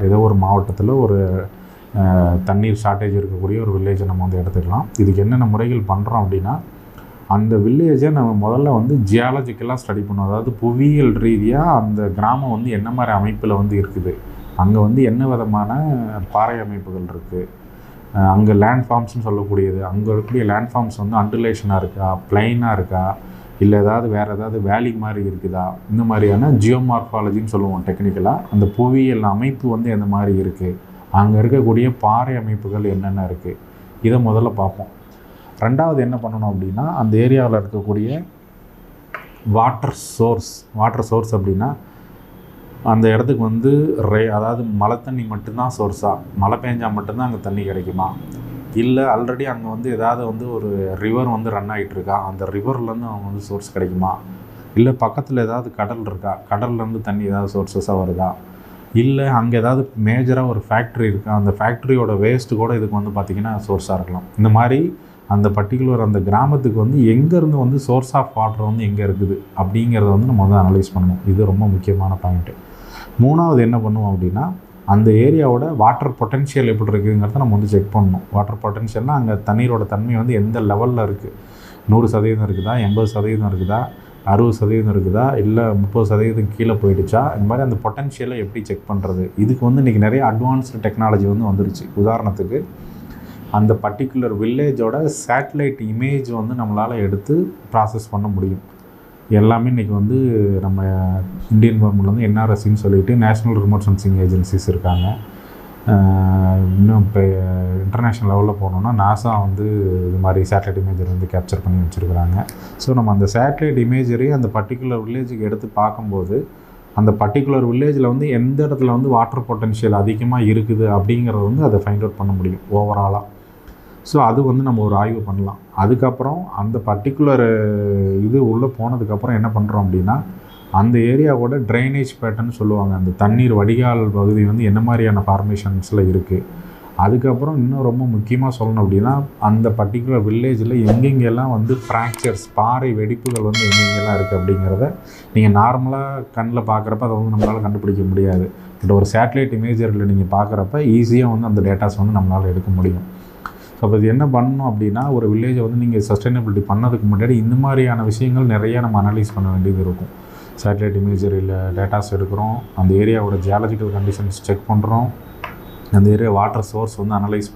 ஏதோ ஒரு மாவட்டத்தில் ஒரு தண்ணீர் ஷார்ட்டேஜ் இருக்கக்கூடிய ஒரு வில்லேஜை நம்ம வந்து எடுத்துக்கலாம். இதுக்கு என்னென்ன முறைகள் பண்ணுறோம் அப்படின்னா, அந்த வில்லேஜை நம்ம முதல்ல வந்து ஜியாலஜிக்கலாக ஸ்டடி பண்ணணும். அதாவது புவியியல் ரீதியாக அந்த கிராமம் வந்து என்ன மாதிரி அமைப்பில் வந்து இருக்குது, அங்கே வந்து என்ன விதமான பாறை அமைப்புகள் இருக்குது, அங்கே லேண்ட் ஃபார்ம்ஸ்னு சொல்லக்கூடியது, அங்கே இருக்கக்கூடிய லேண்ட் ஃபார்ம்ஸ் வந்து அண்டுலேஷனாக இருக்கா, பிளைனாக இருக்கா, இல்லை ஏதாவது வேறு ஏதாவது வேலி மாதிரி இருக்குதா, இந்த மாதிரியான ஜியோமார்ஃபாலஜின்னு சொல்லுவோம் டெக்னிக்கலாக. அந்த புவியியல் அமைப்பு வந்து எந்த மாதிரி இருக்குது, அங்கே இருக்கக்கூடிய பாறை அமைப்புகள் என்னென்ன இருக்குது, இதை முதல்ல பார்ப்போம். ரெண்டாவது என்ன பண்ணணும் அப்படின்னா, அந்த ஏரியாவில் இருக்கக்கூடிய வாட்டர் சோர்ஸ் அப்படின்னா அந்த இடத்துக்கு வந்து அதாவது மழை தண்ணி மட்டும்தான் சோர்ஸாக, மழை பெஞ்சால் மட்டும்தான் அங்கே தண்ணி கிடைக்குமா, இல்லை ஆல்ரெடி அங்கே வந்து ஏதாவது வந்து ஒரு ரிவர் வந்து ரன் ஆகிட்டுருக்கா, அந்த ரிவர்லேருந்து அவங்க வந்து சோர்ஸ் கிடைக்குமா, இல்லை பக்கத்தில் ஏதாவது கடல் இருக்கா, கடல்லேருந்து தண்ணி ஏதாவது சோர்ஸஸாக வருதா, இல்லை அங்கே ஏதாவது மேஜராக ஒரு ஃபேக்ட்ரி இருக்கா, அந்த ஃபேக்ட்ரியோட வேஸ்ட்டு கூட இதுக்கு வந்து பார்த்திங்கன்னா சோர்ஸாக இருக்கலாம். இந்த மாதிரி அந்த பர்டிகுலர் அந்த கிராமத்துக்கு வந்து எங்கேருந்து வந்து சோர்ஸ் ஆஃப் வாட்டர் வந்து எங்கே இருக்குது அப்படிங்கிறத வந்து நம்ம வந்து அனலைஸ் பண்ணணும். இது ரொம்ப முக்கியமான பாயிண்ட்டு. மூணாவது என்ன பண்ணுவோம் அப்படின்னா, அந்த ஏரியாவோட வாட்டர் பொட்டென்ஷியல் எப்படி இருக்குங்கிறத நம்ம வந்து செக் பண்ணணும். வாட்டர் பொட்டென்ஷியல்னால் அங்கே தண்ணீரோட தன்மை வந்து எந்த லெவலில் இருக்குது, 100% இருக்குதா, 80% இருக்குதா, 60% இருக்குதா, இல்லை 30% கீழே போயிடுச்சா, இந்த மாதிரி அந்த பொட்டென்ஷியலை எப்படி செக் பண்ணுறது. இதுக்கு வந்து இன்றைக்கி நிறைய அட்வான்ஸ்டு டெக்னாலஜி வந்து வந்துருச்சு. உதாரணத்துக்கு அந்த பர்டிகுலர் வில்லேஜோட சேட்டலைட் இமேஜ் வந்து நம்மளால் எடுத்து ப்ராசஸ் பண்ண முடியும். எல்லாமே இன்றைக்கி வந்து நம்ம இந்தியன் கவர்மெண்ட் வந்து என்ஆர்எஸ்சின்னு சொல்லிட்டு நேஷ்னல் ரிமோட் சென்சிங் ஏஜென்சிஸ் இருக்காங்க. இன்னும் இப்போ இன்டர்நேஷ்னல் லெவலில் போனோன்னா நாசா வந்து இது மாதிரி சேட்டலைட் இமேஜரை வந்து கேப்சர் பண்ணி வச்சுருக்குறாங்க. ஸோ நம்ம அந்த சேட்டலைட் இமேஜரையும் அந்த பர்டிகுலர் வில்லேஜுக்கு எடுத்து பார்க்கும்போது அந்த பர்டிகுலர் வில்லேஜில் வந்து எந்த இடத்துல வந்து வாட்டர் பொட்டென்ஷியல் அதிகமாக இருக்குது அப்படிங்கிறத வந்து அதை ஃபைண்ட் அவுட் பண்ண முடியும் ஓவராலாக. ஸோ அது வந்து நம்ம ஒரு ஆய்வு பண்ணலாம். அதுக்கப்புறம் அந்த பர்டிகுலர் இது உள்ளே போனதுக்கப்புறம் என்ன பண்ணுறோம் அப்படின்னா, அந்த ஏரியாவோட ட்ரைனேஜ் பேட்டர்ன் சொல்லுவாங்க, அந்த தண்ணீர் வடிகால் பகுதி வந்து என்ன மாதிரியான ஃபார்மேஷன்ஸில் இருக்குது. அதுக்கப்புறம் இன்னும் ரொம்ப முக்கியமாக சொல்லணும் அப்படின்னா, அந்த பர்டிகுலர் வில்லேஜில் எங்கெங்கெல்லாம் வந்து ஃப்ராக்சர்ஸ், பாறை வெடிப்புகள் வந்து எங்கெங்கெல்லாம் இருக்குது அப்படிங்கிறத நீங்கள் நார்மலாக கண்ணில் பார்க்குறப்ப அதை வந்து நம்மளால் கண்டுபிடிக்க முடியாது. பட் ஒரு சேட்டலைட் இமேஜரில் நீங்கள் பார்க்குறப்ப ஈஸியாக வந்து அந்த டேட்டாஸ் வந்து நம்மளால் எடுக்க முடியும். ஸோ அப்போ இது என்ன பண்ணணும் அப்படின்னா, ஒரு வில்லேஜை வந்து நீங்கள் சஸ்டைனபிலிட்டி பண்ணதுக்கு முன்னாடி இந்த மாதிரியான விஷயங்கள் நிறையா நம்ம அனலைஸ் பண்ண வேண்டியது இருக்கும். சேட்டலைட் இமேஜரியில் டேட்டாஸ் எடுக்கிறோம், அந்த ஏரியாவோட ஜியாலஜிக்கல் கண்டிஷன்ஸ் செக் பண்ணுறோம், அந்த ஏரியா வாட்டர் சோர்ஸ் வந்து அனலைஸ்